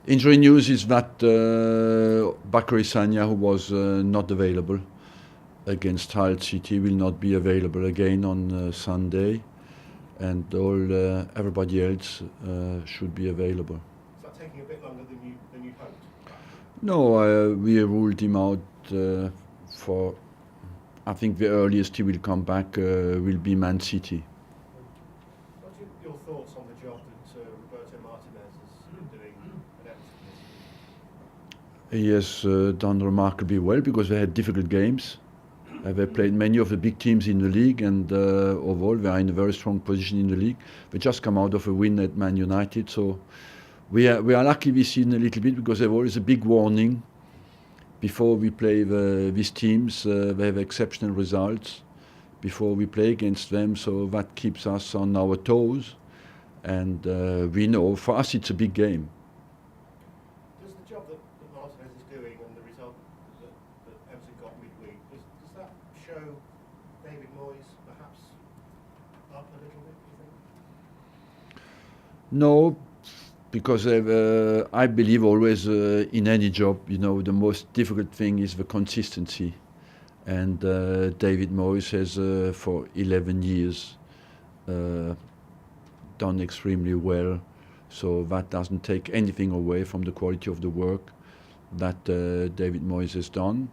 Injury news is that Bakary Sagna, who was not available against Hull City, will not be available again on Sunday, and everybody else should be available. Is that taking a bit longer than you hoped? No, we ruled him out for. I think the earliest he will come back will be Man City. What are your thoughts on the job that Roberto Martinez has been doing at Everton this season? He has done remarkably well because they had difficult games. They played many of the big teams in the league, and overall they are in a very strong position in the league. They just come out of a win at Man United, so we are lucky this season a little bit because there's always a big warning before we play these teams. They have exceptional results before we play against them, so that keeps us on our toes. And we know for us it's a big game. Does the job that Martinez is doing and the result that Everton got midweek, does that show David Moyes perhaps up a little bit, do you think? No, because I believe always in any job, the most difficult thing is the consistency. And David Moyes has for 11 years done extremely well. So that doesn't take anything away from the quality of the work that David Moyes has done.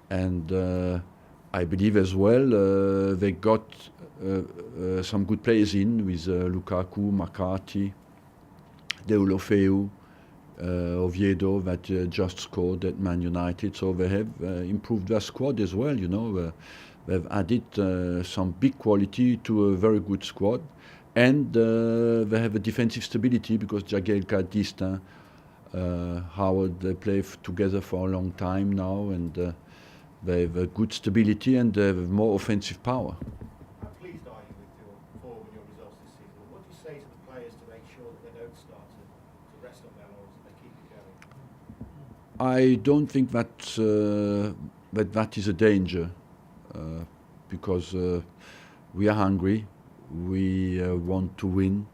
And I believe as well they got some good players in with Lukaku, McCarthy, Deulofeu, Oviedo that just scored at Man United. So they have improved their squad as well. They've added some big quality to a very good squad. And they have a defensive stability because Jagielka, Distin, Howard, they play together for a long time now, and they have a good stability and they have more offensive power. How pleased are you with your form and your results this season? What do you say to the players to make sure that they don't start to rest on their laurels and they keep it going? I don't think that is a danger because we are hungry. We want to win.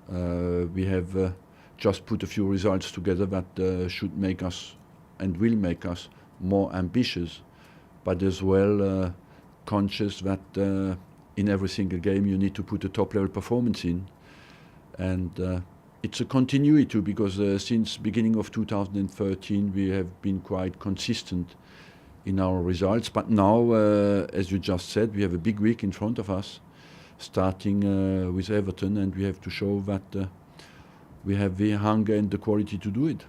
We have just put a few results together that should make us and will make us more ambitious, but as well conscious that in every single game you need to put a top-level performance in. And it's a continuity because since beginning of 2013 we have been quite consistent in our results. But now, as you just said, we have a big week in front of us, starting with Everton, and we have to show that we have the hunger and the quality to do it.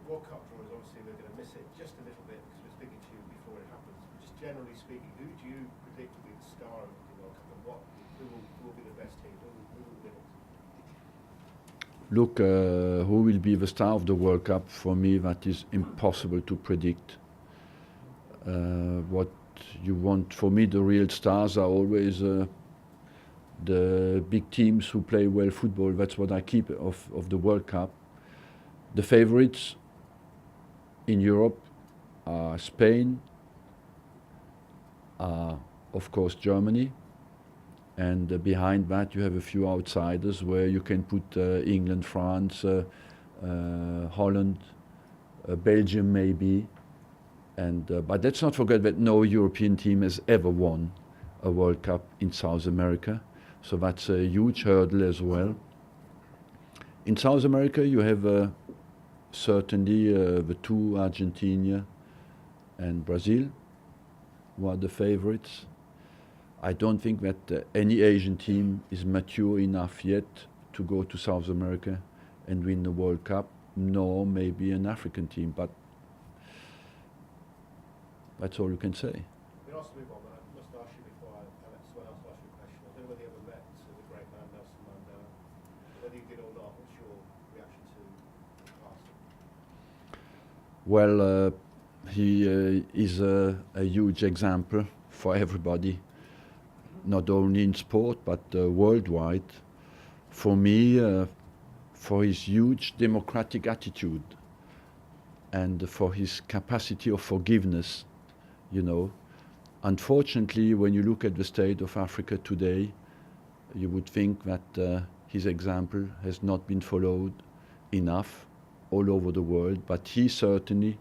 World Cup draws, obviously we're going to miss it just a little bit because we're speaking to you before it happens. But just generally speaking, who do you predict will be the star of the World Cup, and who will be the best team? Who will win it? Look, who will be the star of the World Cup? For me, that is impossible to predict. What you want, for me, the real stars are always the big teams who play well football. That's what I keep of the World Cup. The favorites in Europe are Spain, of course Germany, and behind that you have a few outsiders where you can put England, France, Holland, Belgium maybe. And but let's not forget that no European team has ever won a World Cup in South America, so that's a huge hurdle as well. In South America you have certainly the two, Argentina and Brazil, who are the favorites. I don't think that any Asian team is mature enough yet to go to South America and win the World Cup, nor maybe an African team, but that's all you can say. We asked to move on, but I must ask you before I let someone else ask you a question. I don't know whether you ever met the great man Nelson Mandela. Whether you did or not, what's your reaction to the past? Well, he is a huge example for everybody, not only in sport but worldwide. For me, for his huge democratic attitude and for his capacity of forgiveness. Unfortunately, when you look at the state of Africa today, you would think that his example has not been followed enough, all over the world, but he certainly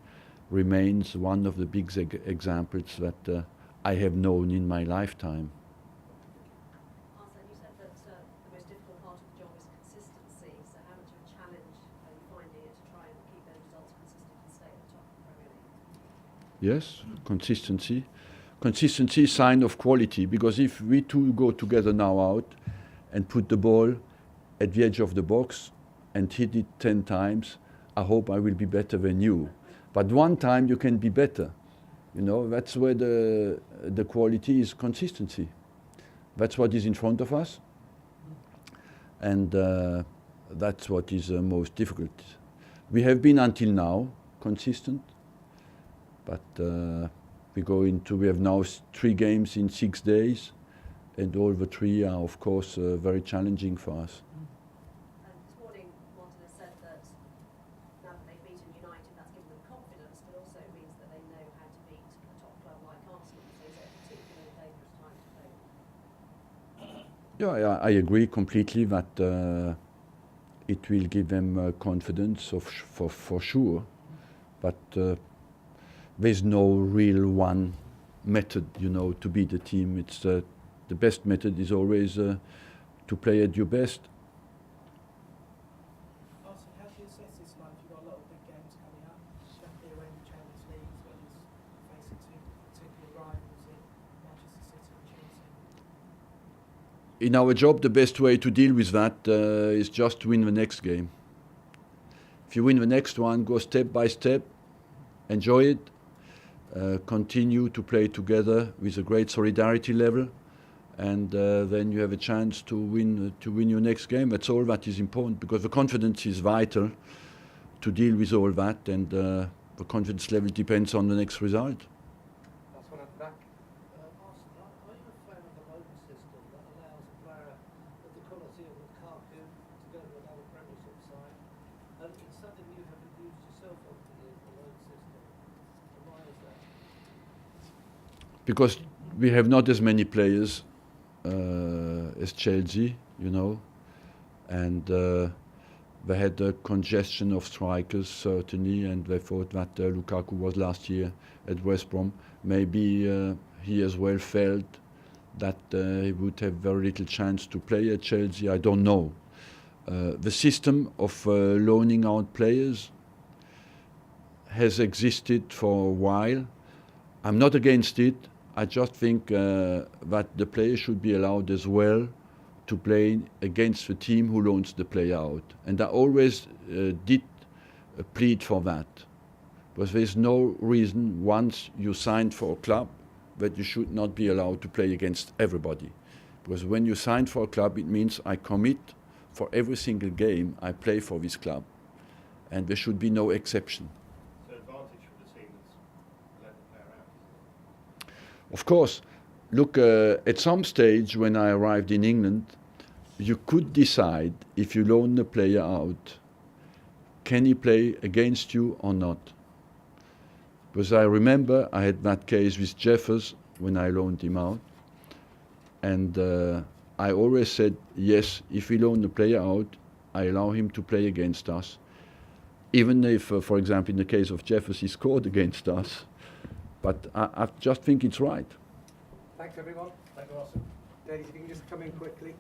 remains one of the big examples that I have known in my lifetime. Arsene, you said that the most difficult part of the job is consistency. So how much of a challenge are you finding it to try and keep those results consistent and stay at the top of the Premier League? Yes, consistency. Consistency is a sign of quality, because if we two go together now out and put the ball at the edge of the box and hit it 10 times, I hope I will be better than you. But one time you can be better. You know, that's where the quality is, consistency. That's what is in front of us. And that's what is most difficult. We have been until now consistent, but we have now 3 games in 6 days, and all the 3 are of course very challenging for us. This morning, Martin has said that now that they've beaten United, that's given them confidence, but also means that they know how to beat a top club like Arsenal. So is it a particularly dangerous time to play? Yeah, I agree completely that it will give them confidence for sure, but there's no real one method, you know, to beat the team. It's the best method is always to play at your best. Arsene, how do you assess this month? You've got a lot of big games coming up, Champions League and Champions League, as well as facing 2 particular rivals in Manchester City and Chelsea. In our job, the best way to deal with that is just to win the next game. If you win the next one, go step by step, enjoy it, continue to play together with a great solidarity level, and then you have a chance to win your next game. That's all that is important, because the confidence is vital to deal with all that, and the confidence level depends on the next result. Last one at the back. Arsene, are you a fan of the loan system that allows a player of the quality of Lukaku to go to another Premiership side? And it's something you haven't used yourself over the years, the loan system. And why is that? Because we have not as many players as Chelsea, you know, and they had a congestion of strikers certainly, and they thought that Lukaku was last year at West Brom. Maybe he as well felt that he would have very little chance to play at Chelsea. I don't know. The system of loaning out players has existed for a while. I'm not against it. I just think that the player should be allowed as well to play against the team who loans the player out. And I always did plead for that. Because there's no reason, once you signed for a club, that you should not be allowed to play against everybody. Because when you sign for a club, it means I commit for every single game I play for this club. And there should be no exception. So advantage for the team that's let the player out, isn't it? Of course, look, at some stage when I arrived in England, you could decide, if you loan the player out, can he play against you or not? Because I remember I had that case with Jeffers when I loaned him out, and I always said, yes, if we loan the player out, I allow him to play against us. Even if, for example, in the case of Jeffers, he scored against us. But I just think it's right. Thanks, everyone. Thank you, Arsene. Dennis, if you can just come in quickly.